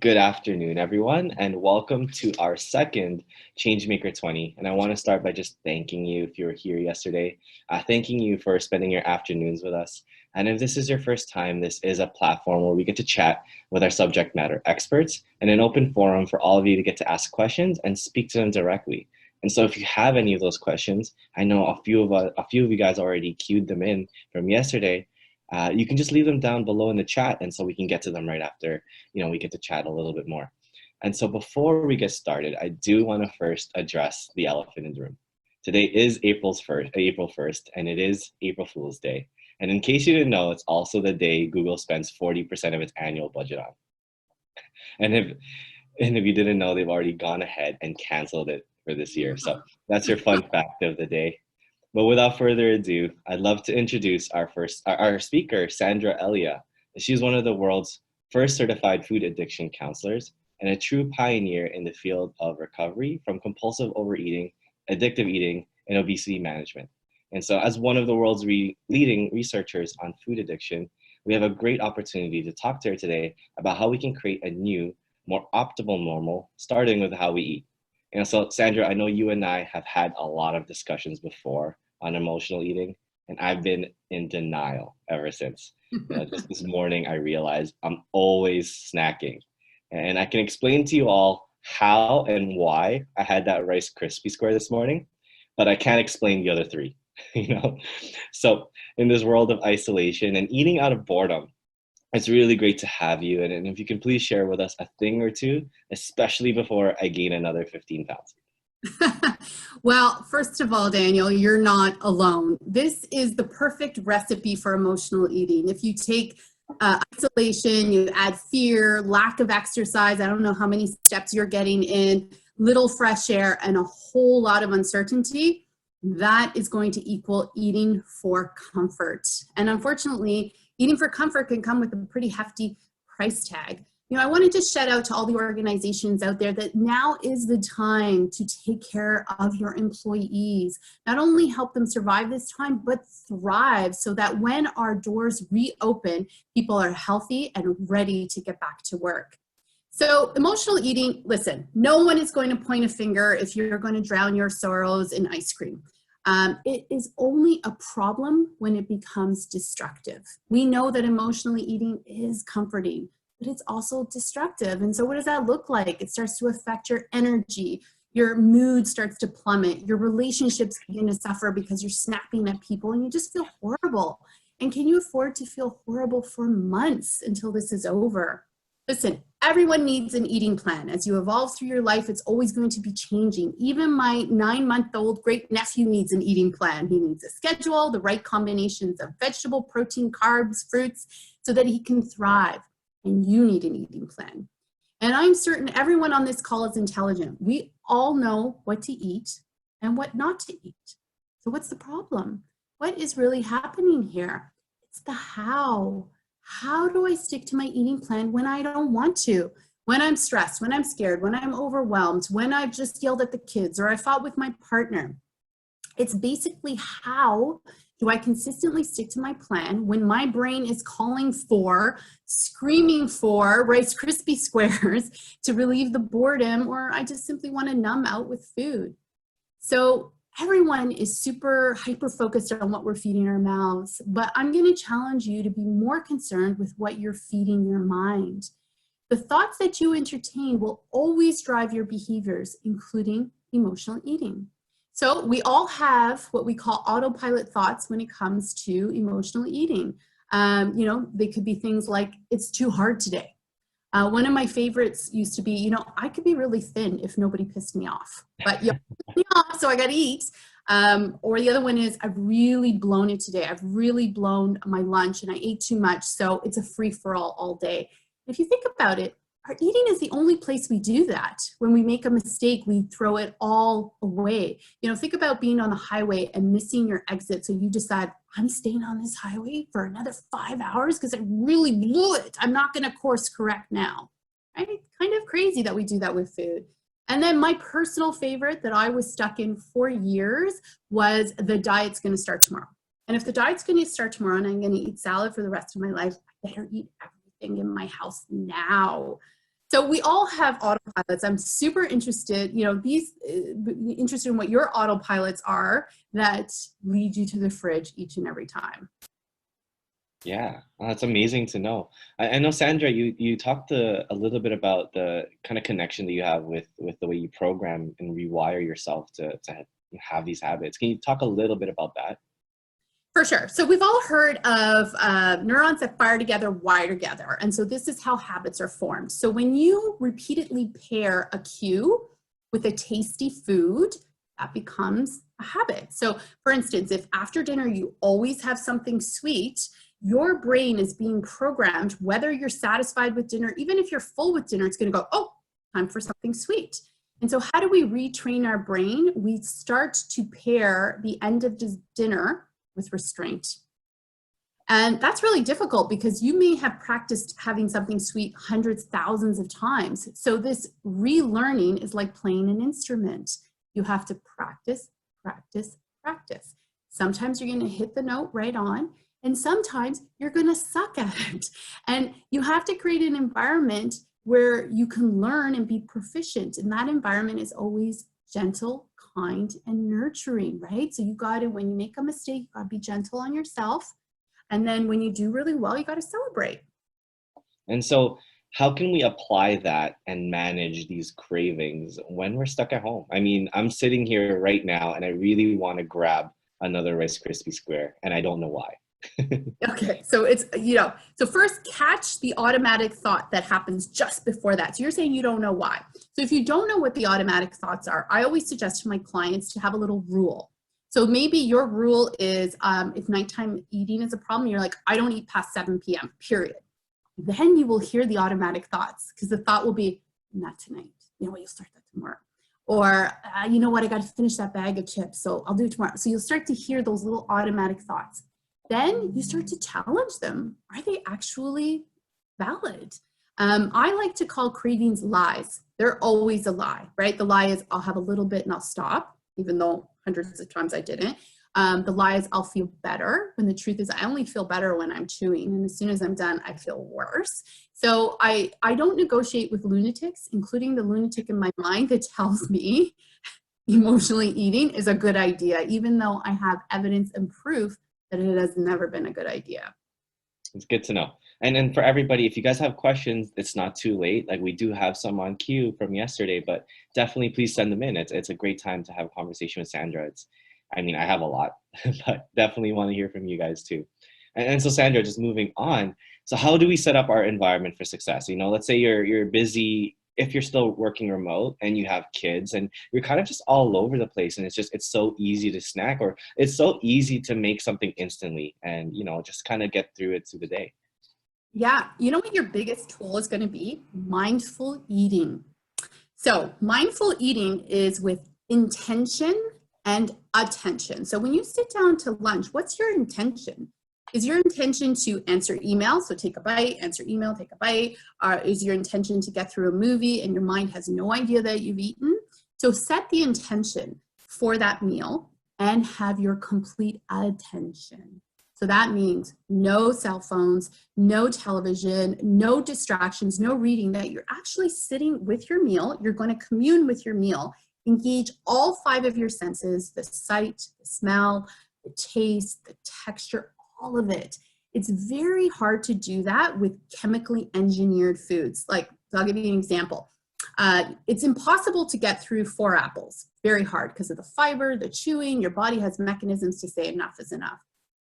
Good afternoon, everyone, and welcome to our second Changemaker20. And I want to start by just thanking you if you were here yesterday, thanking you for spending your afternoons with us. And if this is your first time, this is a platform where we get to chat with our subject matter experts and an open forum for all of you to get to ask questions and speak to them directly. And so if you have any of those questions, I know a few of you guys already queued them in from yesterday. You can just leave them down below in the chat, and so we can get to them right after, we get to chat a little bit more. And so before we get started, I do want to first address the elephant in the room. Today is April 1st, and it is April Fool's Day. And in case you didn't know, it's also the day Google spends 40% of its annual budget on. And if you didn't know, they've already gone ahead and canceled it for this year. So that's your fun fact of the day. But without further ado, I'd love to introduce our speaker, Sandra Elia. She's one of the world's first certified food addiction counselors and a true pioneer in the field of recovery from compulsive overeating, addictive eating, and obesity management. And so as one of the world's leading researchers on food addiction, we have a great opportunity to talk to her today about how we can create a new, more optimal normal, starting with how we eat. So Sandra, I know you and I have had a lot of discussions before on emotional eating, and I've been in denial ever since. Just this morning, I realized I'm always snacking. And I can explain to you all how and why I had that Rice Krispie square this morning, but I can't explain the other three, So in this world of isolation and eating out of boredom, it's really great to have you. And if you can please share with us a thing or two, especially before I gain another 15 pounds. Well, first of all, Daniel, you're not alone. This is the perfect recipe for emotional eating. If you take isolation, you add fear, lack of exercise, I don't know how many steps you're getting in, little fresh air, and a whole lot of uncertainty, that is going to equal eating for comfort. And unfortunately, eating for comfort can come with a pretty hefty price tag. I want to just shout out to all the organizations out there that now is the time to take care of your employees. Not only help them survive this time, but thrive so that when our doors reopen, people are healthy and ready to get back to work. So emotional eating, listen, no one is going to point a finger if you're going to drown your sorrows in ice cream. It is only a problem when it becomes destructive. We know that emotionally eating is comforting, but it's also destructive. And so what does that look like? It starts to affect your energy. Your mood starts to plummet. Your relationships begin to suffer because you're snapping at people and you just feel horrible. And can you afford to feel horrible for months until this is over? Listen, everyone needs an eating plan. As you evolve through your life, it's always going to be changing. Even my 9-month-old great nephew needs an eating plan. He needs a schedule, the right combinations of vegetable, protein, carbs, fruits, so that he can thrive. And you need an eating plan. And I'm certain everyone on this call is intelligent. We all know what to eat and what not to eat. So what's the problem? What is really happening here? It's the how. How do I stick to my eating plan when I don't want to? When I'm stressed, when I'm scared, when I'm overwhelmed, when I've just yelled at the kids or I fought with my partner. It's basically how do I consistently stick to my plan when my brain is calling for, screaming for Rice Krispie squares to relieve the boredom, or I just simply want to numb out with food. So everyone is super hyper-focused on what we're feeding our mouths, but I'm going to challenge you to be more concerned with what you're feeding your mind. The thoughts that you entertain will always drive your behaviors, including emotional eating. So we all have what we call autopilot thoughts when it comes to emotional eating. They could be things like, it's too hard today. One of my favorites used to be, I could be really thin if nobody pissed me off, but you pissed me off, so I got to eat. Or the other one is, I've really blown it today. I've really blown my lunch and I ate too much, so it's a free-for-all all day. If you think about it, our eating is the only place we do that. When we make a mistake, we throw it all away. Think about being on the highway and missing your exit. So you decide, I'm staying on this highway for another 5 hours because I really blew it. I'm not going to course correct now. Right? Kind of crazy that we do that with food. And then my personal favorite that I was stuck in for years was the diet's going to start tomorrow. And if the diet's going to start tomorrow and I'm going to eat salad for the rest of my life, I better eat everything in my house now. So we all have autopilots. I'm super interested, interested in what your autopilots are that lead you to the fridge each and every time. Yeah, that's amazing to know. I know, Sandra, you talked a little bit about the kind of connection that you have with the way you program and rewire yourself to have these habits. Can you talk a little bit about that? For sure. So we've all heard of neurons that fire together, wire together. And so this is how habits are formed. So when you repeatedly pair a cue with a tasty food, that becomes a habit. So for instance, if after dinner you always have something sweet, your brain is being programmed, whether you're satisfied with dinner, even if you're full with dinner, it's going to go, oh, time for something sweet. And so how do we retrain our brain? We start to pair the end of dinner with restraint. And that's really difficult because you may have practiced having something sweet hundreds, thousands of times. So this relearning is like playing an instrument. You have to practice, practice, practice. Sometimes you're going to hit the note right on, and sometimes you're going to suck at it. And you have to create an environment where you can learn and be proficient. And that environment is always gentle, kind, and nurturing, right? So you got to, when you make a mistake, you got to be gentle on yourself. And then when you do really well, you got to celebrate. And so how can we apply that and manage these cravings when we're stuck at home? I mean, I'm sitting here right now and I really want to grab another Rice Krispie square and I don't know why. Okay, so it's, so first catch the automatic thought that happens just before that. So you're saying you don't know why. So if you don't know what the automatic thoughts are, I always suggest to my clients to have a little rule. So maybe your rule is if nighttime eating is a problem, you're like, I don't eat past 7 p.m., period. Then you will hear the automatic thoughts because the thought will be, not tonight. You know what, you'll start that tomorrow. Or, you know what, I got to finish that bag of chips, so I'll do it tomorrow. So you'll start to hear those little automatic thoughts. Then you start to challenge them. Are they actually valid? I like to call cravings lies. They're always a lie, right? The lie is I'll have a little bit and I'll stop, even though hundreds of times I didn't. The lie is I'll feel better, when the truth is I only feel better when I'm chewing. And as soon as I'm done, I feel worse. So I don't negotiate with lunatics, including the lunatic in my mind that tells me emotionally eating is a good idea, even though I have evidence and proof that it has never been a good idea. It's good to know. And then for everybody, if you guys have questions, it's not too late. Like we do have some on queue from yesterday, but definitely please send them in. It's a great time to have a conversation with Sandra. I mean, I have a lot, but definitely want to hear from you guys too. And so Sandra, just moving on. So how do we set up our environment for success? You know, let's say you're busy, if you're still working remote and you have kids and you're kind of just all over the place and it's so easy to snack, or it's so easy to make something instantly and, just kind of get through the day. Yeah. You know what your biggest tool is going to be? Mindful eating. So mindful eating is with intention and attention. So when you sit down to lunch, what's your intention? Is your intention to answer email? So take a bite, answer email, take a bite. Is your intention to get through a movie and your mind has no idea that you've eaten? So set the intention for that meal and have your complete attention. So that means no cell phones, no television, no distractions, no reading, that you're actually sitting with your meal. You're going to commune with your meal, engage all 5 of your senses, the sight, the smell, the taste, the texture, all of it. It's very hard to do that with chemically engineered foods. Like, I'll give you an example. It's impossible to get through 4 apples. Very hard because of the fiber, the chewing. Your body has mechanisms to say enough is enough.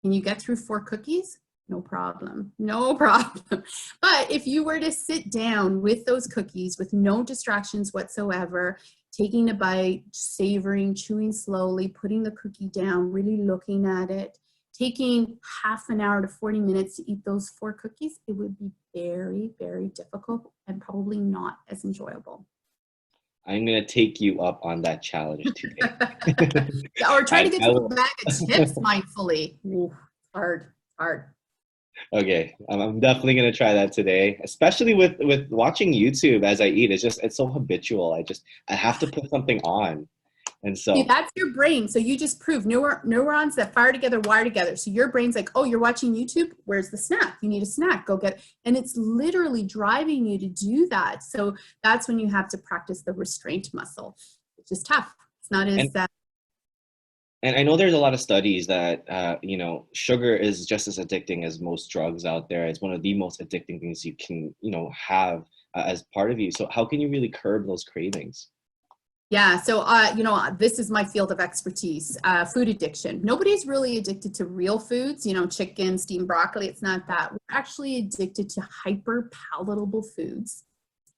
Can you get through 4 cookies? No problem, no problem. But if you were to sit down with those cookies with no distractions whatsoever, taking a bite, savoring, chewing slowly, putting the cookie down, really looking at it, taking half an hour to 40 minutes to eat those 4 cookies, it would be very, very difficult and probably not as enjoyable. I'm going to take you up on that challenge today. Or try to get through a bag of chips mindfully. Ooh, hard. Okay, I'm definitely going to try that today, especially with watching YouTube as I eat. It's so habitual. I have to put something on. And See, so, that's your brain. So you just prove neurons that fire together, wire together. So your brain's like, oh, you're watching YouTube. Where's the snack? You need a snack. Go get it. And it's literally driving you to do that. So that's when you have to practice the restraint muscle, which is tough. It's not as and and I know there's a lot of studies that sugar is just as addicting as most drugs out there. It's one of the most addicting things you can have as part of you. So how can you really curb those cravings? Yeah, so this is my field of expertise, food addiction. Nobody's really addicted to real foods, chicken, steamed broccoli. It's not that. We're actually addicted to hyper palatable foods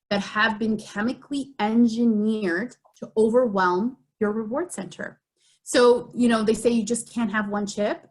that have been chemically engineered to overwhelm your reward center. So, they say you just can't have one chip.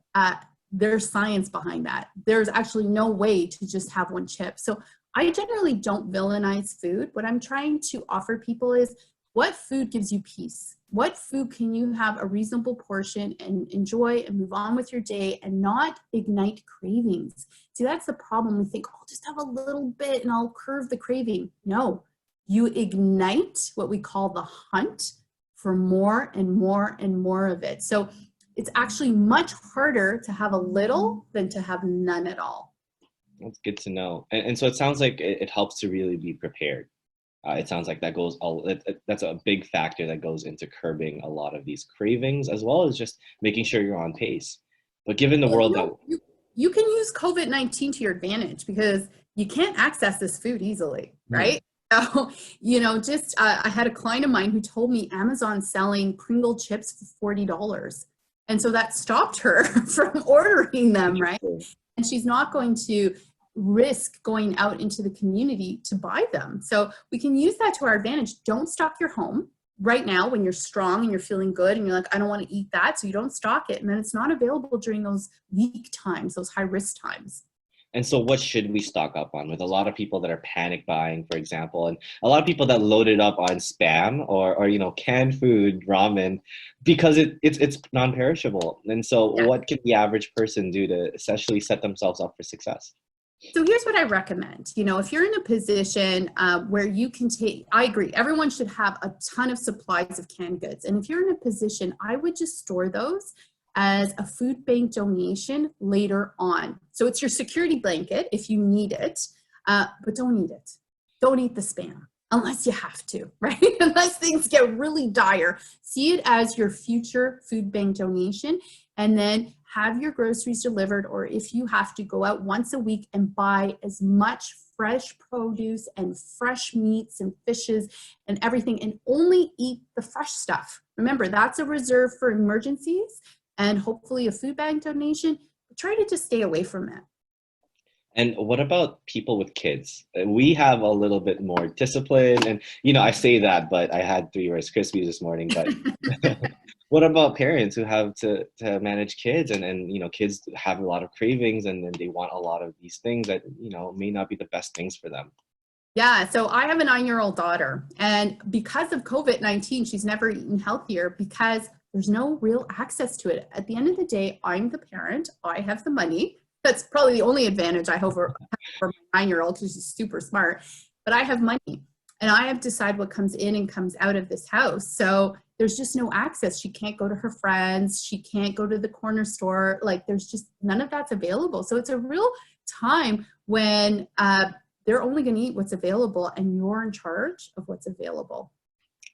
There's science behind that. There's actually no way to just have one chip. So I generally don't villainize food. What I'm trying to offer people is, what food gives you peace? What food can you have a reasonable portion and enjoy and move on with your day and not ignite cravings? See, that's the problem. We think, oh, just have a little bit and I'll curve the craving. No, you ignite what we call the hunt for more and more and more of it. So it's actually much harder to have a little than to have none at all. That's good to know. And so it sounds like it helps to really be prepared. It sounds like that's a big factor that goes into curbing a lot of these cravings, as well as just making sure you're on pace. But given the Well, world that you can use COVID-19 to your advantage because you can't access this food easily, right? So, I had a client of mine who told me Amazon's selling Pringle chips for $40. And so that stopped her from ordering them, right? And she's not going to risk going out into the community to buy them. So we can use that to our advantage. Don't stock your home right now when you're strong and you're feeling good and you're like, I don't want to eat that. So you don't stock it. And then it's not available during those weak times, those high risk times. And so what should we stock up on? With a lot of people that are panic buying, for example, and a lot of people that load it up on spam or canned food, ramen, because it's non-perishable. And so Yeah. what can the average person do to essentially set themselves up for success? So here's what I recommend. If you're in a position where you can I agree, everyone should have a ton of supplies of canned goods. And if you're in a position, I would just store those as a food bank donation later on. So it's your security blanket if you need it, but don't eat it. Don't eat the spam unless you have to, right? Unless things get really dire. See it as your future food bank donation, and then have your groceries delivered, or if you have to, go out once a week and buy as much fresh produce and fresh meats and fishes and everything, and only eat the fresh stuff. Remember, that's a reserve for emergencies and hopefully a food bank donation. Try to just stay away from it. And what about people with kids? We have a little bit more discipline, and I say that, but I had 3 Rice Krispies this morning. But what about parents who have to manage kids, and kids have a lot of cravings, and then they want a lot of these things that may not be the best things for them? Yeah, so I have a 9-year-old daughter, and because of COVID-19, she's never eaten healthier because there's no real access to it. At the end of the day, I'm the parent. I have the money. That's probably the only advantage I have over my 9-year-old, because she's super smart. But I have money, and I have to decide what comes in and comes out of this house. So there's just no access. She can't go to her friends. She can't go to the corner store. Like, there's just none of that's available. So it's a real time when they're only going to eat what's available, and you're in charge of what's available.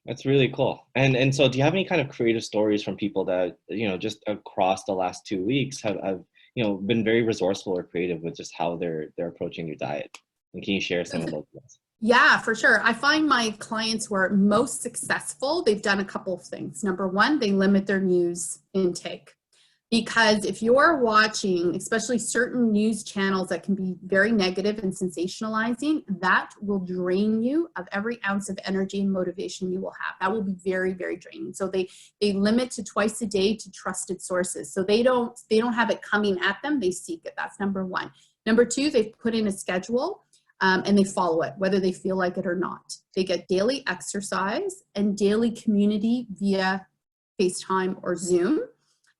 That's really cool. And so do you have any kind of creative stories from people that, just across the last 2 weeks have been very resourceful or creative with just how they're approaching your diet? And can you share some of those with us? Yeah, for sure. I find my clients who are most successful, they've done a couple of things. Number one, they limit their news intake. Because if you're watching, especially certain news channels that can be very negative and sensationalizing, that will drain you of every ounce of energy and motivation you will have. That will be very, very draining. So they limit to twice a day to trusted sources. So they don't have it coming at them, they seek it. That's number one. Number two, they've put in a schedule and they follow it, whether they feel like it or not. They get daily exercise and daily community via FaceTime or Zoom.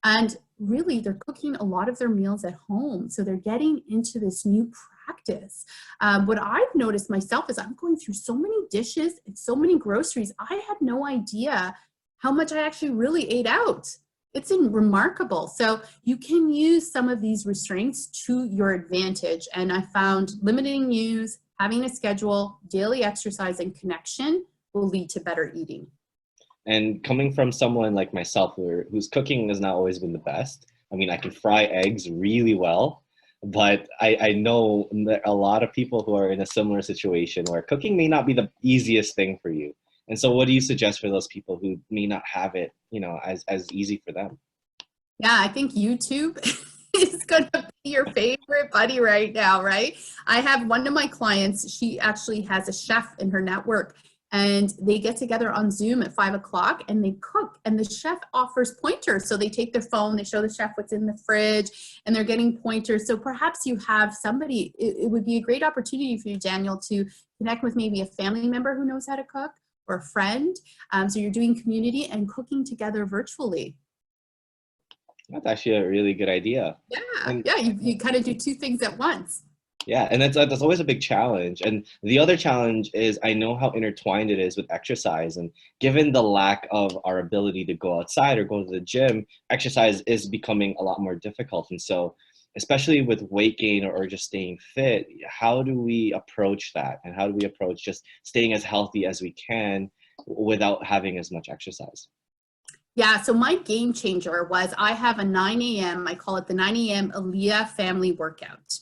And really, they're cooking a lot of their meals at home. So they're getting into this new practice. What I've noticed myself is I'm going through so many dishes and so many groceries. I had no idea how much I actually really ate out. It's remarkable. So you can use some of these restraints to your advantage. And I found limiting use, having a schedule, daily exercise, and connection will lead to better eating. And coming from someone like myself whose cooking has not always been the best, I mean, I can fry eggs really well, but I know that a lot of people who are in a similar situation where cooking may not be the easiest thing for you. And so what do you suggest for those people who may not have it, as easy for them? Yeah, I think YouTube is going to be your favorite buddy right now, right? I have one of my clients, she actually has a chef in her network, and they get together on Zoom at 5 o'clock and they cook, and the chef offers pointers. So they take their phone, they show the chef what's in the fridge, and they're getting pointers. So perhaps you have somebody, it would be a great opportunity for you, Daniel, to connect with maybe a family member who knows how to cook, or a friend. So you're doing community and cooking together virtually. That's actually a really good idea. Yeah, And yeah, you kind of do two things at once. yeah, and that's always a big challenge. And the other challenge is I know how intertwined it is with exercise. And given the lack of our ability to go outside or go to the gym, exercise is becoming a lot more difficult. And so, especially with weight gain or just staying fit, how do we approach that? And how do we approach just staying as healthy as we can without having as much exercise? Yeah, so my game changer was I have a 9 a.m., I call it the 9 a.m. Elia family workout.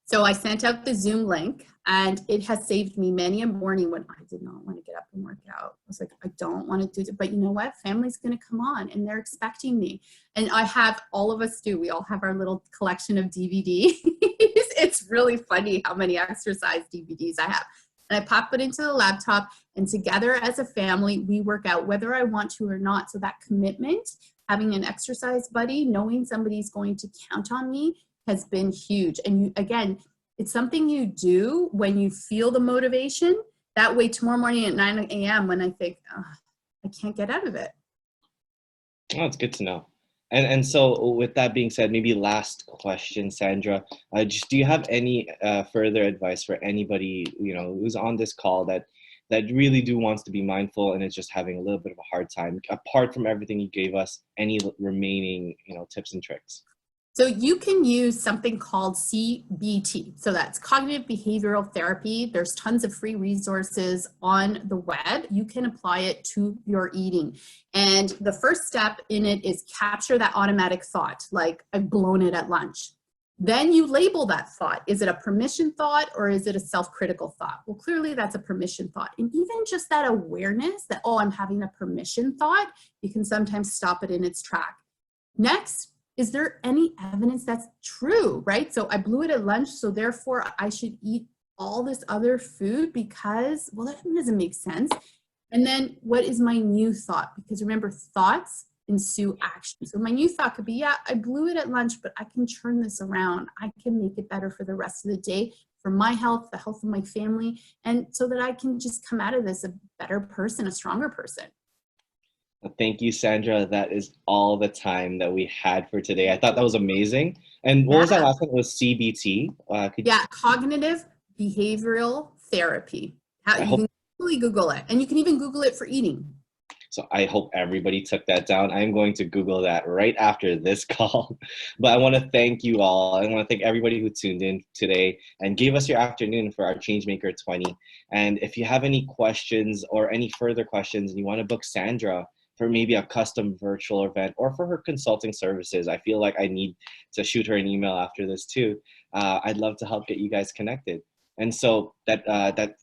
So I sent out the Zoom link, and it has saved me many a morning when I did not want to get up and work out. I was like, I don't want to do it. But you know what? Family's going to come on and they're expecting me. And I have, all of us do, we all have our little collection of DVDs. It's really funny how many exercise DVDs I have. And I pop it into the laptop, and together as a family, we work out whether I want to or not. So that commitment, having an exercise buddy, knowing somebody's going to count on me, has been huge. And you, again, it's something you do when you feel the motivation. That way tomorrow morning at 9 a.m. when I think, oh, I can't get out of it. Oh, it's good to know. And so with that being said, maybe last question, Sandra, just do you have any further advice for anybody, who's on this call that really do wants to be mindful and is just having a little bit of a hard time, apart from everything you gave us, any remaining, tips and tricks? So you can use something called CBT. So that's cognitive behavioral therapy. There's tons of free resources on the web. You can apply it to your eating. And the first step in it is capture that automatic thought, like I've blown it at lunch. Then you label that thought. Is it a permission thought or is it a self-critical thought? Well, clearly that's a permission thought. And even just that awareness that, oh, I'm having a permission thought, you can sometimes stop it in its track. Next, is there any evidence that's true, right? So I blew it at lunch, so therefore I should eat all this other food because, well, that doesn't make sense. And then what is my new thought? Because remember, thoughts ensue action. So my new thought could be, yeah, I blew it at lunch, but I can turn this around. I can make it better for the rest of the day, for my health, the health of my family, and so that I can just come out of this a better person, a stronger person. Thank you, Sandra. That is all the time that we had for today. I thought that was amazing. And what was that Yeah. last one? It was CBT. Yeah, cognitive behavioral therapy. How I you hope can really Google it, and you can even Google it for eating. so. I hope everybody took that down. I'm going to Google that right after this call. But I want to thank you all. I want to thank everybody who tuned in today and gave us your afternoon for our Changemaker 20. And if you have any questions or any further questions and you want to book Sandra for maybe a custom virtual event or for her consulting services, I feel like I need to shoot her an email after this too. I'd love to help get you guys connected. And so that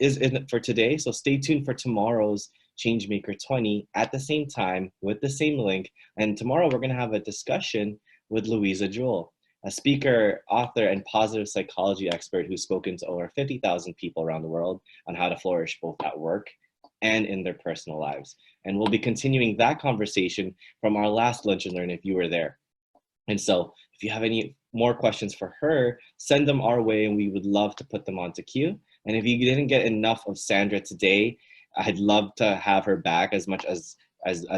is it for today. So stay tuned for tomorrow's Changemaker 20 at the same time with the same link. And tomorrow we're going to have a discussion with Louisa Jewell, a speaker, author, and positive psychology expert who's spoken to over 50,000 people around the world on how to flourish both at work and in their personal lives. And we'll be continuing that conversation from our last Lunch and Learn if you were there. And so if you have any more questions for her, send them our way and we would love to put them onto queue. And if you didn't get enough of Sandra today, I'd love to have her back as much as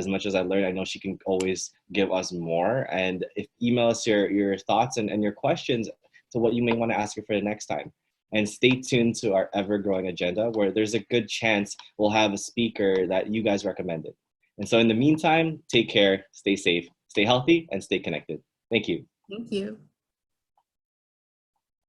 much as I learned. I know she can always give us more. And if email us your thoughts and your questions to what you may want to ask her for the next time. And stay tuned to our ever-growing agenda where there's a good chance we'll have a speaker that you guys recommended. And so in the meantime, take care, stay safe, stay healthy, and stay connected. Thank you. Thank you.